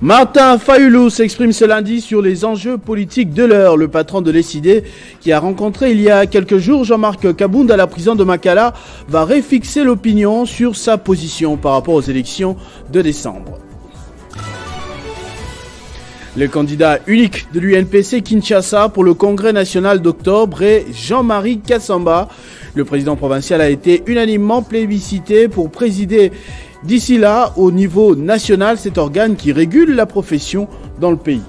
Martin Fayulu s'exprime ce lundi sur les enjeux politiques de l'heure. Le patron de l'ESID, qui a rencontré il y a quelques jours Jean-Marc Kabound à la prison de Makala, va réfixer l'opinion sur sa position par rapport aux élections de décembre. Le candidat unique de l'UNPC Kinshasa pour le congrès national d'octobre est Jean-Marie Kassamba. Le président provincial a été unanimement plébiscité pour présider d'ici là, au niveau national, cet organe qui régule la profession dans le pays.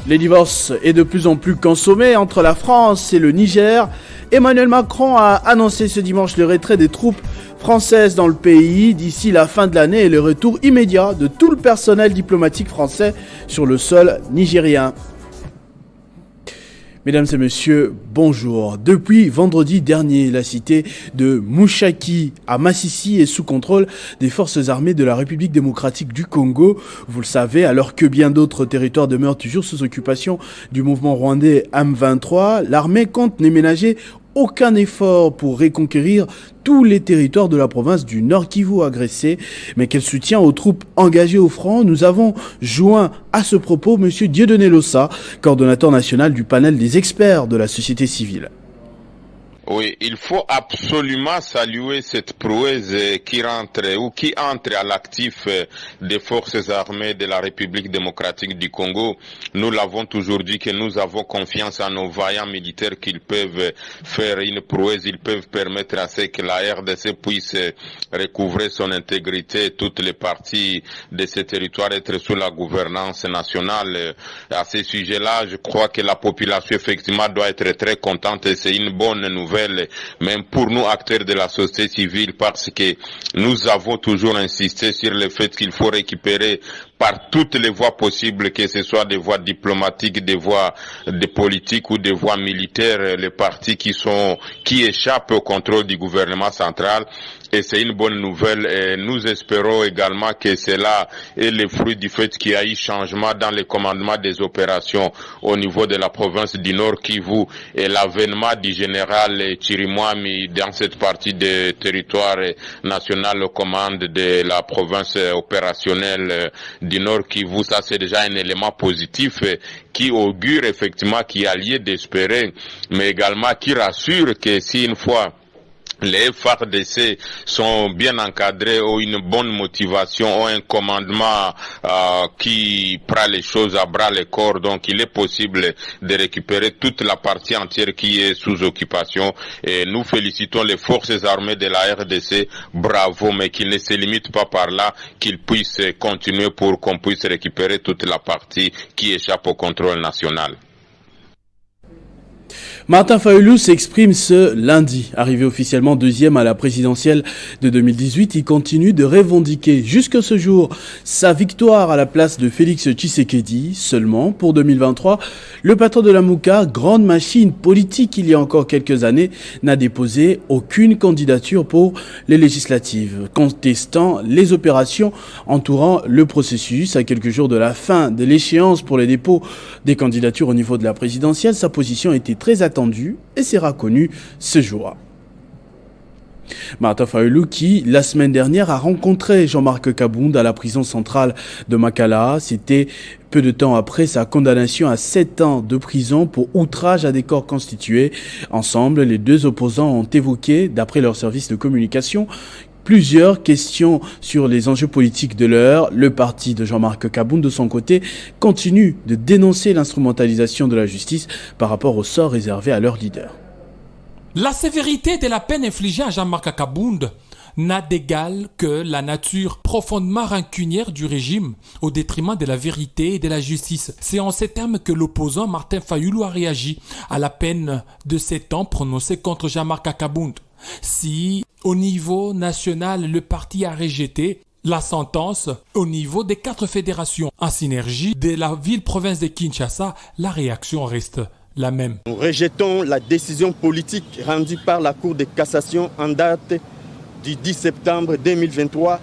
Les divorces est de plus en plus consommé entre la France et le Niger. Emmanuel Macron a annoncé ce dimanche le retrait des troupes françaises dans le pays d'ici la fin de l'année et le retour immédiat de tout le personnel diplomatique français sur le sol nigérien. Mesdames et messieurs, bonjour. Depuis vendredi dernier, la cité de Mouchaki à Massissi est sous contrôle des forces armées de la République démocratique du Congo. Vous le savez, alors que bien d'autres territoires demeurent toujours sous occupation du mouvement rwandais M23, l'armée compte ne ménager aucun effort pour reconquérir tous les territoires de la province du Nord Kivu agressés. Mais quel soutien aux troupes engagées au front? Nous avons joint à ce propos M. Dieudonné Lossa, coordonnateur national du panel des experts de la société civile. Oui, il faut absolument saluer cette prouesse qui entre à l'actif des forces armées de la République démocratique du Congo. Nous l'avons toujours dit que nous avons confiance en nos vaillants militaires qu'ils peuvent faire une prouesse, ils peuvent permettre à ce que la RDC puisse recouvrer son intégrité et toutes les parties de ce territoire être sous la gouvernance nationale. À ce sujet-là, je crois que la population effectivement doit être très contente et c'est une bonne nouvelle. Même pour nous acteurs de la société civile, parce que nous avons toujours insisté sur le fait qu'il faut récupérer par toutes les voies possibles, que ce soit des voies diplomatiques, des voies de politique ou des voies militaires, les partis qui échappent au contrôle du gouvernement central. Et c'est une bonne nouvelle. Et nous espérons également que cela est le fruit du fait qu'il y a eu changement dans le commandement des opérations au niveau de la province du Nord Kivu et l'avènement du général Chirimwami dans cette partie du territoire national aux commandes de la province opérationnelle du Nord Kivu. Ça, c'est déjà un élément positif qui augure effectivement qu'il y a lieu d'espérer, mais également qui rassure que si une fois les FARDC sont bien encadrés, ont une bonne motivation, ont un commandement qui prend les choses à bras le corps. Donc il est possible de récupérer toute la partie entière qui est sous occupation. Et nous félicitons les forces armées de la RDC, bravo, mais qu'ils ne se limitent pas par là, qu'ils puissent continuer pour qu'on puisse récupérer toute la partie qui échappe au contrôle national. Martin Fayulu s'exprime ce lundi. Arrivé officiellement deuxième à la présidentielle de 2018, il continue de revendiquer jusqu'à ce jour sa victoire à la place de Félix Tshisekedi. Seulement, pour 2023, le patron de la Mouka, grande machine politique il y a encore quelques années, n'a déposé aucune candidature pour les législatives, contestant les opérations entourant le processus. À quelques jours de la fin de l'échéance pour les dépôts des candidatures au niveau de la présidentielle, sa position était très attendue et sera connu ce jour. Martin Fayulu qui, la semaine dernière, a rencontré Jean-Marc Kabound à la prison centrale de Makala. C'était peu de temps après sa condamnation à 7 ans de prison pour outrage à des corps constitués. Ensemble, les deux opposants ont évoqué, d'après leur service de communication, plusieurs questions sur les enjeux politiques de l'heure. Le parti de Jean-Marc Kabound, de son côté, continue de dénoncer l'instrumentalisation de la justice par rapport au sort réservé à leur leader. La sévérité de la peine infligée à Jean-Marc Kabound n'a d'égal que la nature profondément rancunière du régime au détriment de la vérité et de la justice. C'est en ces termes que l'opposant Martin Fayulu a réagi à la peine de 7 ans prononcée contre Jean-Marc Kabound. Si, au niveau national, le parti a rejeté la sentence, au niveau des 4 fédérations en synergie de la ville-province de Kinshasa, la réaction reste la même. Nous rejetons la décision politique rendue par la Cour de cassation en date du 10 septembre 2023,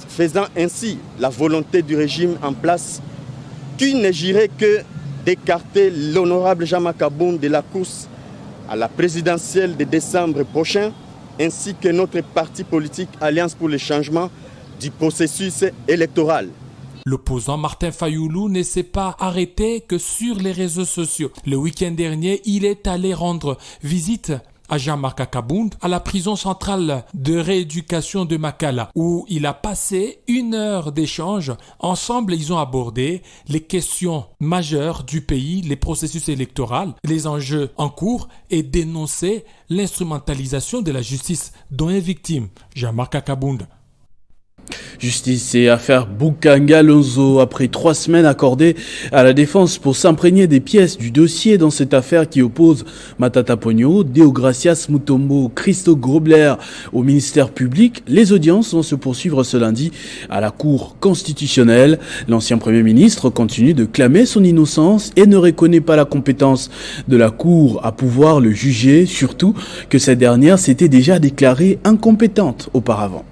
faisant ainsi la volonté du régime en place qui n'agirait que d'écarter l'honorable Jean-Marc Kabound de la course à la présidentielle de décembre prochain, ainsi que notre parti politique Alliance pour le changement, du processus électoral. L'opposant Martin Fayoulou ne s'est pas arrêté que sur les réseaux sociaux. Le week-end dernier, il est allé rendre visite à Jean-Marc Akabound à la prison centrale de rééducation de Makala, où il a passé 1 heure d'échange. Ensemble, ils ont abordé les questions majeures du pays, les processus électoraux, les enjeux en cours et dénoncé l'instrumentalisation de la justice dont est victime Jean-Marc Akabound. Justice et affaire Bukanga Lonzo. Après 3 semaines accordées à la défense pour s'imprégner des pièces du dossier dans cette affaire qui oppose Matata Pogno, Deogracias Mutombo, Christo Grobler au ministère public, les audiences vont se poursuivre ce lundi à la Cour constitutionnelle. L'ancien Premier ministre continue de clamer son innocence et ne reconnaît pas la compétence de la Cour à pouvoir le juger, surtout que cette dernière s'était déjà déclarée incompétente auparavant.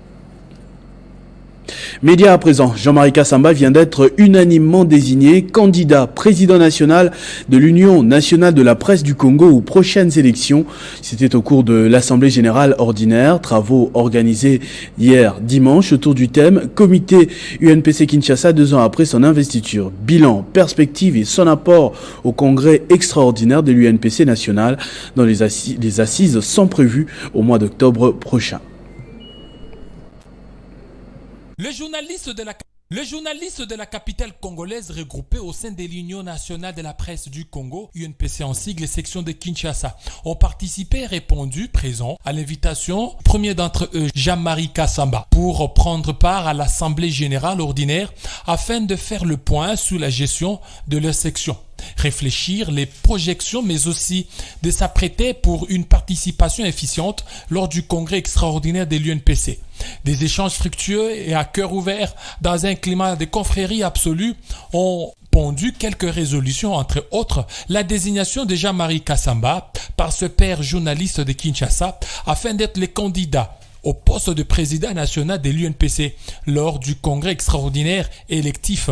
Média à présent, Jean-Marie Kassamba vient d'être unanimement désigné candidat président national de l'Union nationale de la presse du Congo aux prochaines élections. C'était au cours de l'Assemblée générale ordinaire, travaux organisés hier dimanche autour du thème Comité UNPC Kinshasa 2 ans après son investiture. Bilan, perspective et son apport au congrès extraordinaire de l'UNPC national dont les assises sont prévues au mois d'octobre prochain. Le journaliste de la capitale congolaise regroupé au sein de l'Union nationale de la presse du Congo, UNPC en sigle, section de Kinshasa, ont participé et répondu présents à l'invitation, premier d'entre eux, Jean-Marie Kassamba, pour prendre part à l'Assemblée générale ordinaire afin de faire le point sur la gestion de leur section. Réfléchir les projections mais aussi de s'apprêter pour une participation efficiente lors du congrès extraordinaire de l'UNPC. Des échanges fructueux et à cœur ouvert dans un climat de confrérie absolue ont pondu quelques résolutions, entre autres la désignation de Jean-Marie Kassamba par ce père journaliste de Kinshasa afin d'être le candidat au poste de président national de l'UNPC lors du congrès extraordinaire électif.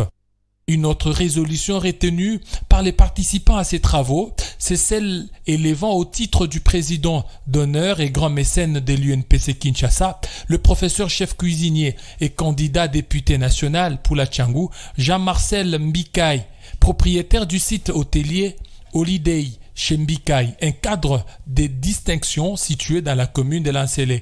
Une autre résolution retenue par les participants à ces travaux, c'est celle élevant au titre du président d'honneur et grand mécène de l'UNPC Kinshasa, le professeur chef cuisinier et candidat député national pour la Tchangou, Jean-Marcel Mbikai, propriétaire du site hôtelier Holiday chez Mbikai, un cadre de distinction situé dans la commune de Lansele.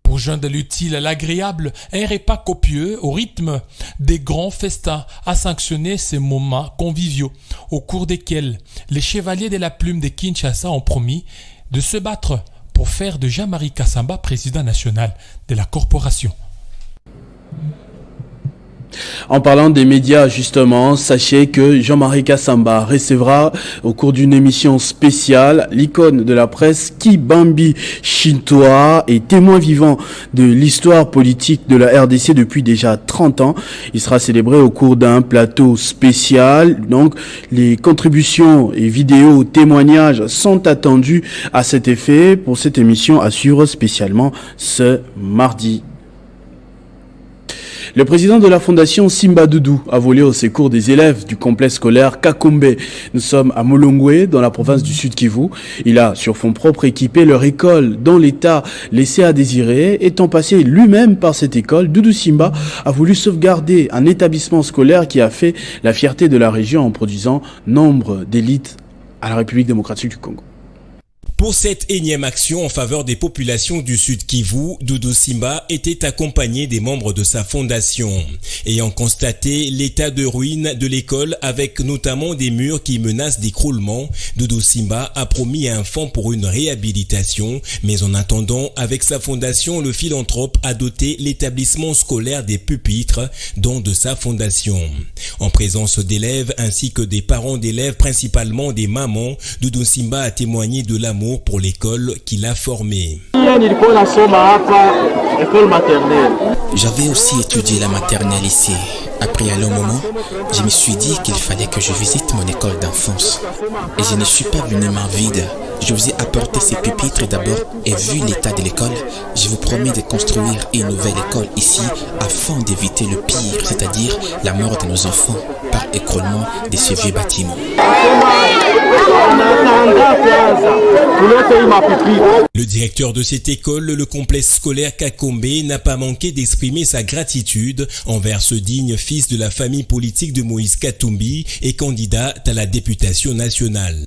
Pour joindre l'utile à l'agréable, un repas copieux au rythme des grands festins a sanctionné ces moments conviviaux au cours desquels les chevaliers de la plume de Kinshasa ont promis de se battre pour faire de Jean-Marie Kassamba président national de la corporation. En parlant des médias, justement, sachez que Jean-Marie Kassamba recevra au cours d'une émission spéciale l'icône de la presse Kibambi Shintoa et témoin vivant de l'histoire politique de la RDC depuis déjà 30 ans. Il sera célébré au cours d'un plateau spécial. Donc, les contributions et vidéos, témoignages sont attendus à cet effet pour cette émission à suivre spécialement ce mardi. Le président de la fondation Simba Doudou a volé au secours des élèves du complexe scolaire Kakombe. Nous sommes à Molongwe, dans la province du Sud Kivu. Il a, sur fonds propres, équipé leur école dont l'État laissait à désirer. Étant passé lui-même par cette école, Doudou Simba a voulu sauvegarder un établissement scolaire qui a fait la fierté de la région en produisant nombre d'élites à la République démocratique du Congo. Pour cette énième action en faveur des populations du Sud Kivu, Doudou Simba était accompagné des membres de sa fondation. Ayant constaté l'état de ruine de l'école avec notamment des murs qui menacent d'écroulement, Doudou Simba a promis un fonds pour une réhabilitation, mais en attendant, avec sa fondation, le philanthrope a doté l'établissement scolaire des pupitres, dont de sa fondation. En présence d'élèves ainsi que des parents d'élèves, principalement des mamans, Doudou Simba a témoigné de l'amour pour l'école qu'il a formée. J'avais aussi étudié la maternelle ici. Après un long moment, je me suis dit qu'il fallait que je visite mon école d'enfance. Et je ne suis pas venu main vide. Je vous ai apporté ces pupitres d'abord et vu l'état de l'école, je vous promets de construire une nouvelle école ici afin d'éviter le pire, c'est-à-dire la mort de nos enfants par écroulement de ce vieux bâtiment. Le directeur de cette école, le complexe scolaire Kakombe, n'a pas manqué d'exprimer sa gratitude envers ce digne fils de la famille politique de Moïse Katumbi et candidat à la députation nationale.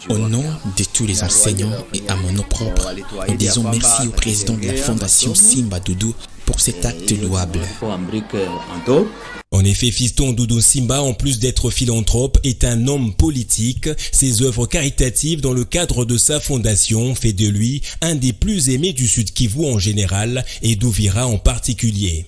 Au nom de tous les enseignants et à mon nom propre, nous disons merci au président de la Fondation Simba Doudou pour cet acte louable. En effet, fiston Doudou Simba, en plus d'être philanthrope, est un homme politique. Ses œuvres caritatives dans le cadre de sa fondation fait de lui un des plus aimés du Sud Kivu en général et d'Ouvira en particulier.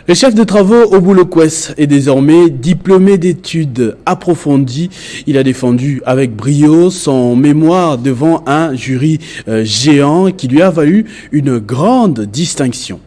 Le chef de travaux au Boulot-Quest est désormais diplômé d'études approfondies. Il a défendu avec brio son mémoire devant un jury géant qui lui a valu une grande distinction.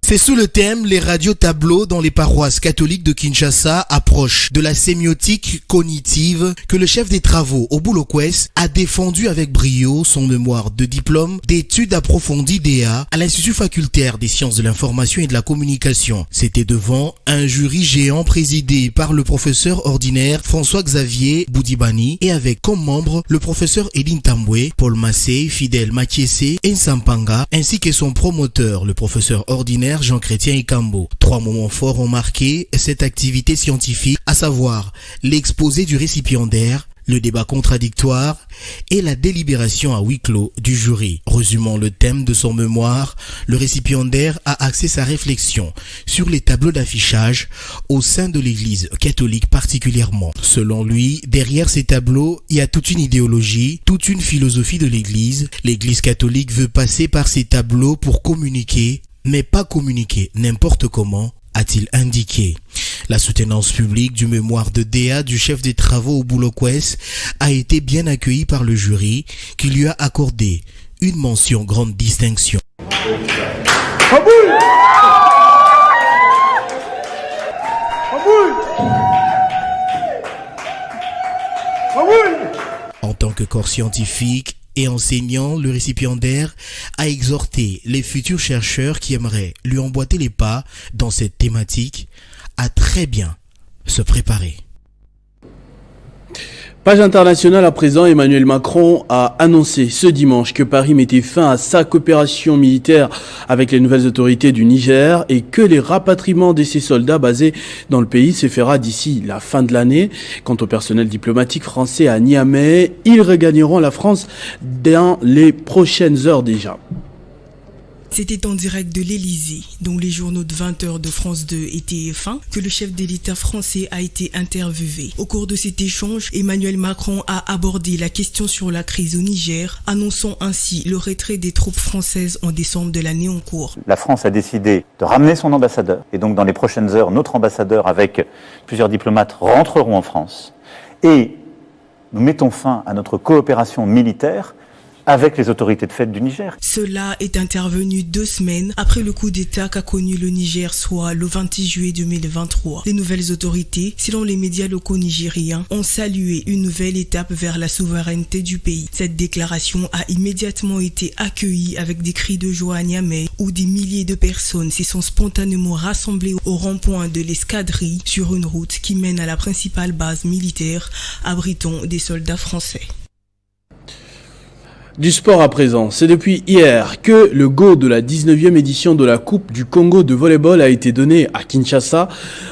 C'est sous le thème « Les radiotableaux dans les paroisses catholiques de Kinshasa approchent de la sémiotique cognitive » que le chef des travaux au Boulot-Quest a défendu avec brio son mémoire de diplôme d'études approfondies DA à l'Institut facultaire des sciences de l'information et de la communication. C'était devant un jury géant présidé par le professeur ordinaire François-Xavier Boudibani et avec comme membre le professeur Edine Tambwe, Paul Massé, Fidèle Makiese et Nsampanga, ainsi que son promoteur, le professeur ordinaire Jean-Chrétien Ikambo. 3 moments forts ont marqué cette activité scientifique, à savoir l'exposé du récipiendaire, le débat contradictoire et la délibération à huis clos du jury. Résumant le thème de son mémoire, le récipiendaire a axé sa réflexion sur les tableaux d'affichage au sein de l'Église catholique particulièrement. Selon lui, derrière ces tableaux, il y a toute une idéologie, toute une philosophie de l'Église. L'Église catholique veut passer par ces tableaux pour communiquer, mais pas communiquer n'importe comment, a-t-il indiqué. La soutenance publique du mémoire de DA du chef des travaux au Boulot-Quest a été bien accueillie par le jury qui lui a accordé une mention grande distinction. En tant que corps scientifique et enseignant, le récipiendaire a exhorté les futurs chercheurs qui aimeraient lui emboîter les pas dans cette thématique à très bien se préparer. Page internationale à présent, Emmanuel Macron a annoncé ce dimanche que Paris mettait fin à sa coopération militaire avec les nouvelles autorités du Niger et que les rapatriements de ces soldats basés dans le pays se fera d'ici la fin de l'année. Quant au personnel diplomatique français à Niamey, ils regagneront la France dans les prochaines heures déjà. C'était en direct de l'Elysée, dont les journaux de 20h de France 2 et TF1, que le chef de l'État français a été interviewé. Au cours de cet échange, Emmanuel Macron a abordé la question sur la crise au Niger, annonçant ainsi le retrait des troupes françaises en décembre de l'année en cours. La France a décidé de ramener son ambassadeur, et donc dans les prochaines heures, notre ambassadeur avec plusieurs diplomates rentreront en France. Et nous mettons fin à notre coopération militaire avec les autorités de fait du Niger. Cela est intervenu 2 semaines après le coup d'État qu'a connu le Niger, soit le 26 juillet 2023. Les nouvelles autorités, selon les médias locaux nigériens, ont salué une nouvelle étape vers la souveraineté du pays. Cette déclaration a immédiatement été accueillie avec des cris de joie à Niamey, où des milliers de personnes s'y sont spontanément rassemblées au rond-point de l'escadrille sur une route qui mène à la principale base militaire abritant des soldats français. Du sport à présent, c'est depuis hier que le go de la 19e édition de la Coupe du Congo de volleyball a été donné à Kinshasa.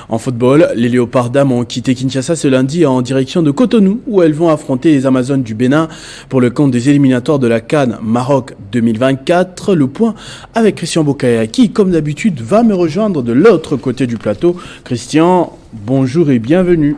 En football, les Léopards dames ont quitté Kinshasa ce lundi en direction de Cotonou, où elles vont affronter les Amazones du Bénin pour le compte des éliminatoires de la CAN Maroc 2024. Le point avec Christian Bokaya, qui, comme d'habitude, va me rejoindre de l'autre côté du plateau. Christian, bonjour et bienvenue.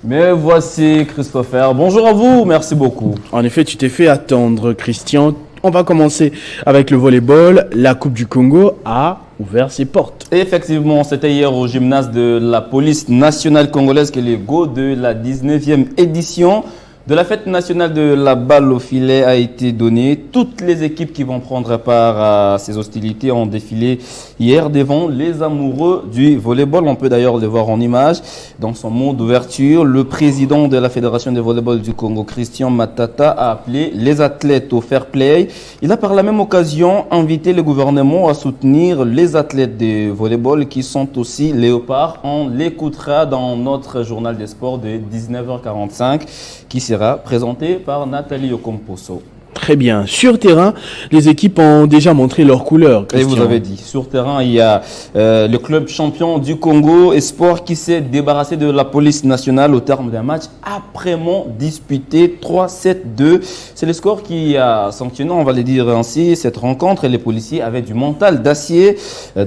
Mais voici Christopher, bonjour à vous, merci beaucoup. En effet, tu t'es fait attendre, Christian. On va commencer avec le volleyball. La Coupe du Congo a ouvert ses portes. Effectivement, c'était hier au gymnase de la police nationale congolaise que les go de la 19e édition de la fête nationale de la balle au filet a été donnée. Toutes les équipes qui vont prendre part à ces hostilités ont défilé hier devant les amoureux du volleyball. On peut d'ailleurs le voir en image. Dans son mot d'ouverture, le président de la Fédération de volleyball du Congo, Christian Matata, a appelé les athlètes au fair play. Il a par la même occasion invité le gouvernement à soutenir les athlètes de volleyball qui sont aussi léopards. On l'écoutera dans notre journal des sports de 19h45 qui sera présenté par Nathalie Okomposo. Très bien. Sur terrain, les équipes ont déjà montré leurs couleurs. Et vous avez dit, sur terrain, il y a le club champion du Congo, Espoir, qui s'est débarrassé de la police nationale au terme d'un match âprement disputé, 3-7-2. C'est le score qui a sanctionné, on va le dire ainsi, cette rencontre. Et les policiers avaient du mental d'acier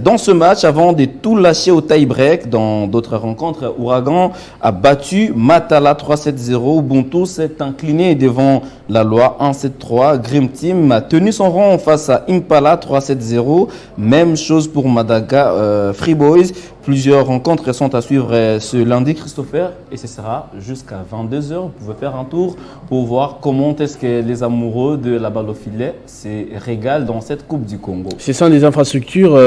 dans ce match avant de tout lâcher au tie-break. Dans d'autres rencontres, Ouragan a battu Matala 3-7-0. Ubuntu s'est incliné devant la loi 1-7-3. Grim Team a tenu son rang face à Impala 3-7-0. Même chose pour Madaga Free Boys. Plusieurs rencontres sont à suivre ce lundi, Christopher, et ce sera jusqu'à 22h. Vous pouvez faire un tour pour voir comment est-ce que les amoureux de la balle au filet se régalent dans cette Coupe du Congo. C'est ça, des infrastructures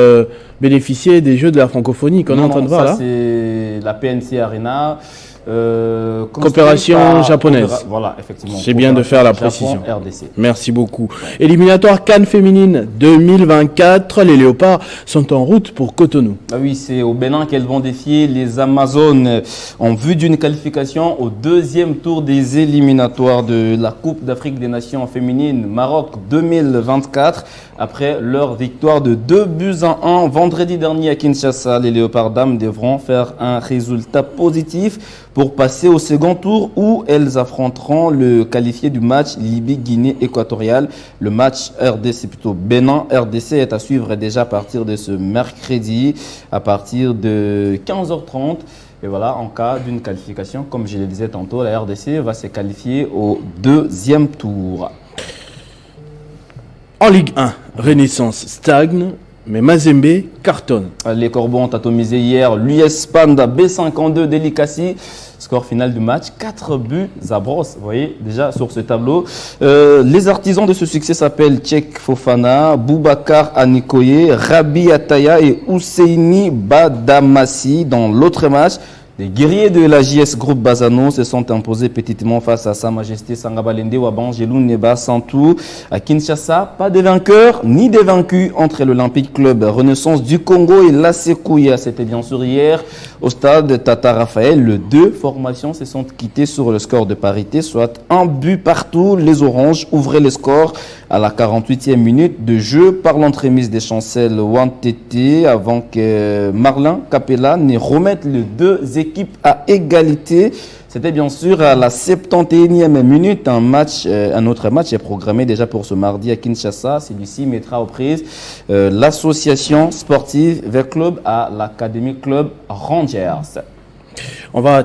bénéficiaires des Jeux de la francophonie qu'on est en train de voir là. C'est la PNC Arena. Coopération japonaise. Voilà, effectivement. C'est bien de faire la précision. RDC. Merci beaucoup. Éliminatoire Cannes féminine 2024. Les Léopards sont en route pour Cotonou. Ah oui, c'est au Bénin qu'elles vont défier les Amazones en vue d'une qualification au deuxième tour des éliminatoires de la Coupe d'Afrique des Nations féminines Maroc 2024. Après leur victoire de 2-1 vendredi dernier à Kinshasa, les Léopards dames devront faire un résultat positif pour passer au second tour où elles affronteront le qualifié du match Libye-Guinée équatoriale. Le match RDC, plutôt Bénin-RDC, est à suivre déjà à partir de ce mercredi, à partir de 15h30. Et voilà, en cas d'une qualification, comme je le disais tantôt, la RDC va se qualifier au deuxième tour. En Ligue 1, Renaissance stagne, mais Mazembe cartonne. Les Corbeaux ont atomisé hier l'US Panda B52 d'Elikassi. Score final du match, 4 buts à brosse. Vous voyez déjà sur ce tableau. Les artisans de ce succès s'appellent Tchek Fofana, Boubacar Anikoye, Rabi Ataya et Ousseini Badamassi. Dans l'autre match, les guerriers de la JS Groupe Bazano se sont imposés petitement face à Sa Majesté Sangabalende Wabangelou Neba Santou. À Kinshasa, pas de vainqueurs ni de vaincus entre l'Olympique Club Renaissance du Congo et l'AC Kouya. C'était bien sûr hier au stade Tata Raphaël. Les deux formations se sont quittées sur le score de parité, soit un but partout. Les Oranges ouvraient le score à la 48e minute de jeu par l'entremise des chancelles Wantete avant que Marlin Capella ne remette les deux équipes à égalité. C'était bien sûr à la 71e minute. Un autre match est programmé déjà pour ce mardi à Kinshasa. Celui-ci mettra aux prises l'association sportive vers club à l'Académie Club Rangers. On va